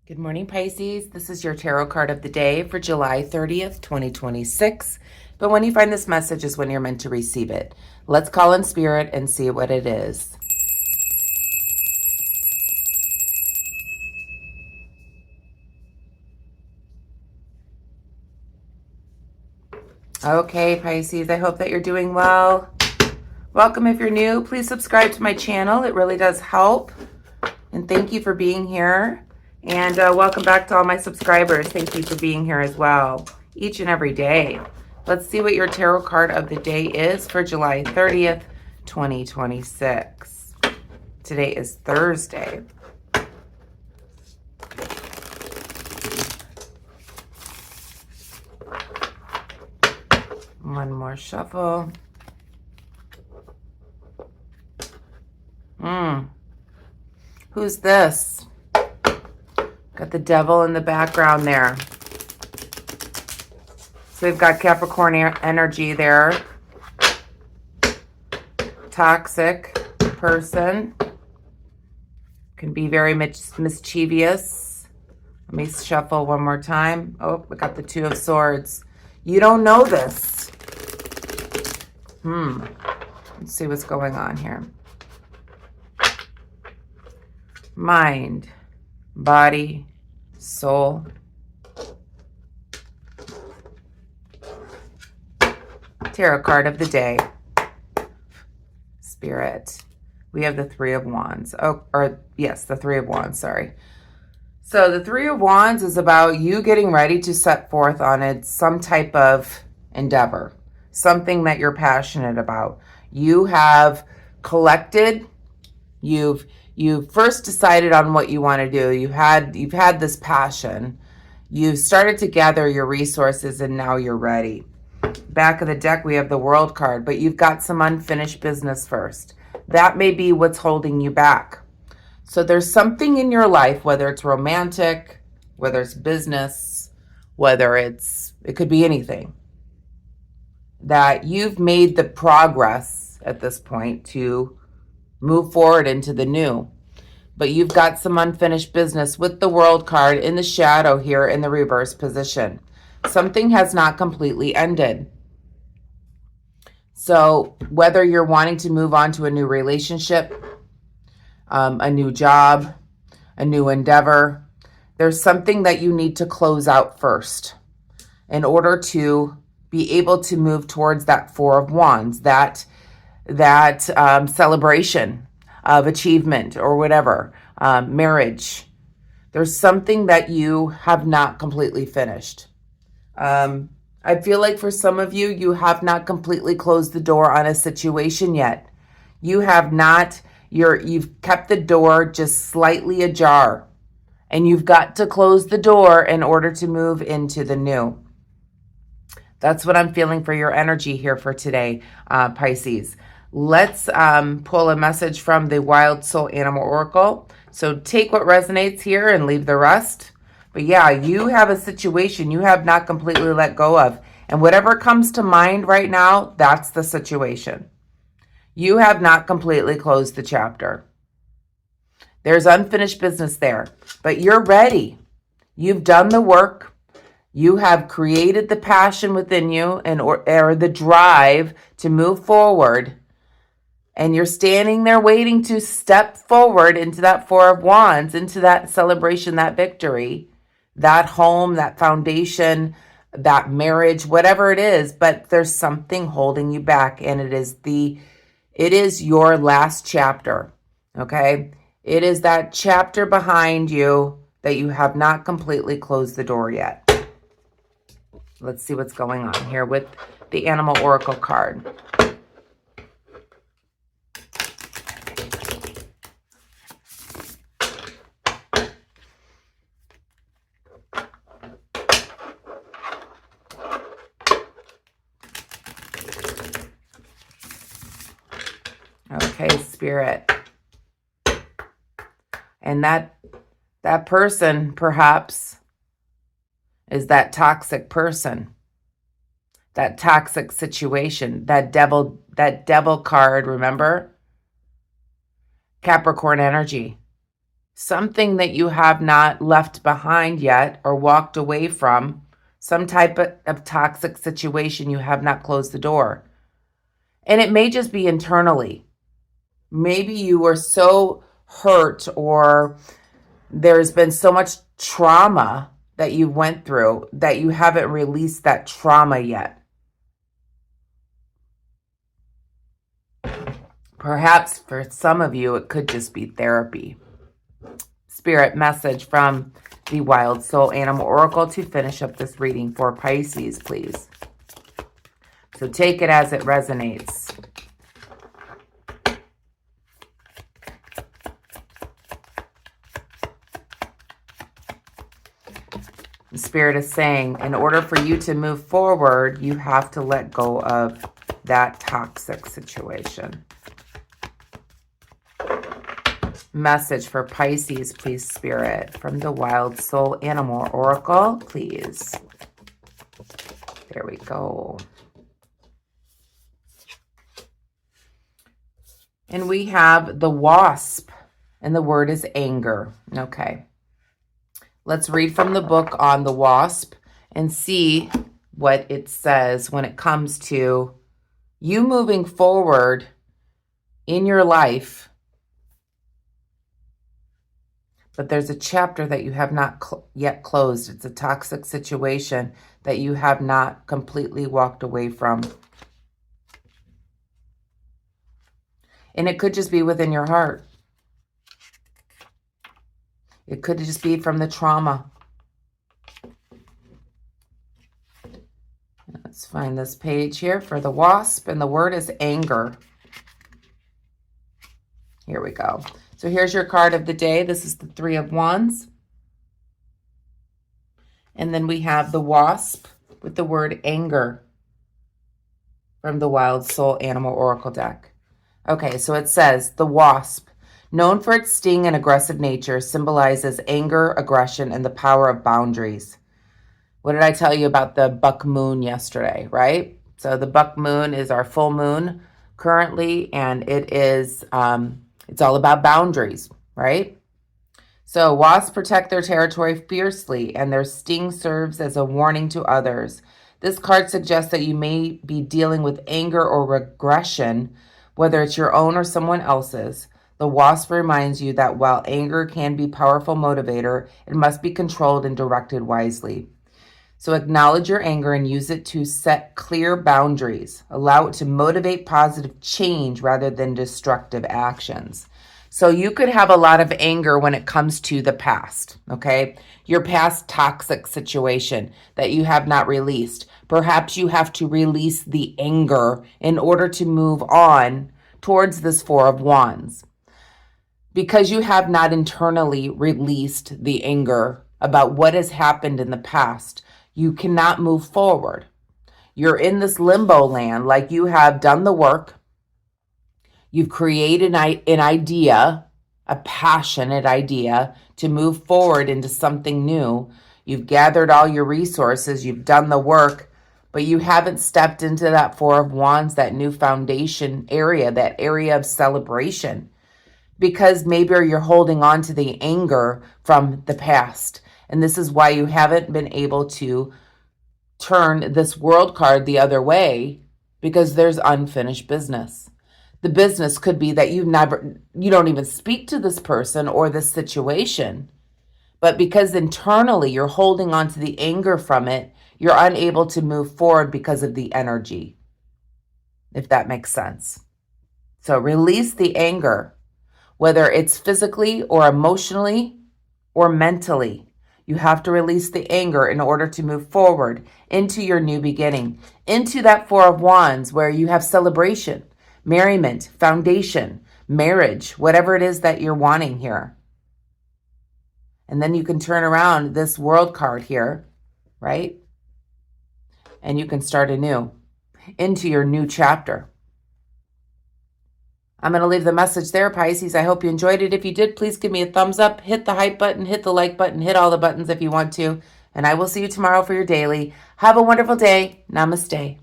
Good morning, Pisces. This is your tarot card of the day for July 30th, 2026. But when you find this message is when you're meant to receive it. Let's call in spirit and see what it is. Okay, Pisces, I hope that you're doing well. Welcome if you're new. Please subscribe to my channel. It really does help. And thank you for being here. And welcome back to all my subscribers. Thank you for being here as well, each and every day. Let's see what your tarot card of the day is for July 30th, 2026. Today is Thursday. One more shuffle. Who's this? Got the devil in the background there. So we've got Capricorn energy there. Toxic person. Can be very mischievous. Let me shuffle one more time. Oh, we got the Two of Swords. You don't know this. Let's see what's going on here. Mind, body, soul. Tarot card of the day. Spirit. We have the Three of Wands. The Three of Wands, sorry. So the Three of Wands is about you getting ready to set forth on some type of endeavor, something that you're passionate about. You have collected, you've first decided on what you want to do. You've had this passion. You've started to gather your resources and now you're ready. Back of the deck, we have the World card, but you've got some unfinished business first. That may be what's holding you back. So there's something in your life, whether it's romantic, whether it's business, whether it could be anything, that you've made the progress at this point to move forward into the new. But you've got some unfinished business with the World card in the shadow here in the reverse position. Something has not completely ended. So whether you're wanting to move on to a new relationship, a new job, a new endeavor, there's something that you need to close out first in order to be able to move towards that Four of Wands, that celebration of achievement or whatever, marriage. There's something that you have not completely finished. I feel like for some of you, you have not completely closed the door on a situation yet. You have not, you've kept the door just slightly ajar, and you've got to close the door in order to move into the new. That's what I'm feeling for your energy here for today, Pisces. Let's pull a message from the Wild Soul Animal Oracle. So take what resonates here and leave the rest. But yeah, you have a situation you have not completely let go of. And whatever comes to mind right now, that's the situation. You have not completely closed the chapter. There's unfinished business there, but you're ready. You've done the work. You have created the passion within you or the drive to move forward. And you're standing there waiting to step forward into that Four of Wands, into that celebration, that victory, that home, that foundation, that marriage, whatever it is. But there's something holding you back, and it is your last chapter, okay? It is that chapter behind you that you have not completely closed the door yet. Let's see what's going on here with the Animal Oracle card. Okay, Spirit. And that person perhaps is that toxic person, that toxic situation, that devil card, remember? Capricorn energy. something that you have not left behind yet or walked away from, some type of toxic situation you have not closed the door. And it may just be internally. Maybe you were so hurt, or there's been so much trauma that you went through that you haven't released that trauma yet. Perhaps for some of you, it could just be therapy. Spirit message from the Wild Soul Animal Oracle to finish up this reading for Pisces, please. So take it as it resonates. The Spirit is saying, in order for you to move forward, you have to let go of that toxic situation. Message for Pisces, please, Spirit, from the Wild Soul Animal Oracle, please. There we go. And we have the Wasp, and the word is anger. Okay. Let's read from the book on the Wasp and see what it says when it comes to you moving forward in your life. But there's a chapter that you have not yet closed. It's a toxic situation that you have not completely walked away from. And it could just be within your heart. It could just be from the trauma. Let's find this page here for the Wasp, and the word is anger. Here we go. So here's your card of the day. This is the Three of Wands. And then we have the Wasp with the word anger from the Wild Soul Animal Oracle deck. Okay, so it says, the Wasp, known for its sting and aggressive nature, symbolizes anger, aggression, and the power of boundaries. What did I tell you about the buck moon yesterday, right? So the buck moon is our full moon currently, and it is, it's all about boundaries, right? So wasps protect their territory fiercely, and their sting serves as a warning to others. This card suggests that you may be dealing with anger or aggression, whether it's your own or someone else's. The Wasp reminds you that while anger can be a powerful motivator, it must be controlled and directed wisely. So acknowledge your anger and use it to set clear boundaries. Allow it to motivate positive change rather than destructive actions. So you could have a lot of anger when it comes to the past, okay? Your past toxic situation that you have not released. Perhaps you have to release the anger in order to move on towards this Four of Wands. Because you have not internally released the anger about what has happened in the past, you cannot move forward. You're in this limbo land, like you have done the work. You've created an idea, a passionate idea to move forward into something new. You've gathered all your resources. You've done the work, but you haven't stepped into that Four of Wands, that new foundation area, that area of celebration. Because maybe you're holding on to the anger from the past. And this is why you haven't been able to turn this World card the other way, because there's unfinished business. The business could be that you don't even speak to this person or this situation. But because internally you're holding on to the anger from it, you're unable to move forward because of the energy. If that makes sense. So release the anger, whether it's physically or emotionally or mentally. You have to release the anger in order to move forward into your new beginning, into that Four of Wands where you have celebration, merriment, foundation, marriage, whatever it is that you're wanting here. And then you can turn around this World card here, right? And you can start anew into your new chapter. I'm going to leave the message there, Pisces. I hope you enjoyed it. If you did, please give me a thumbs up, hit the hype button, hit the like button, hit all the buttons if you want to. And I will see you tomorrow for your daily. Have a wonderful day. Namaste.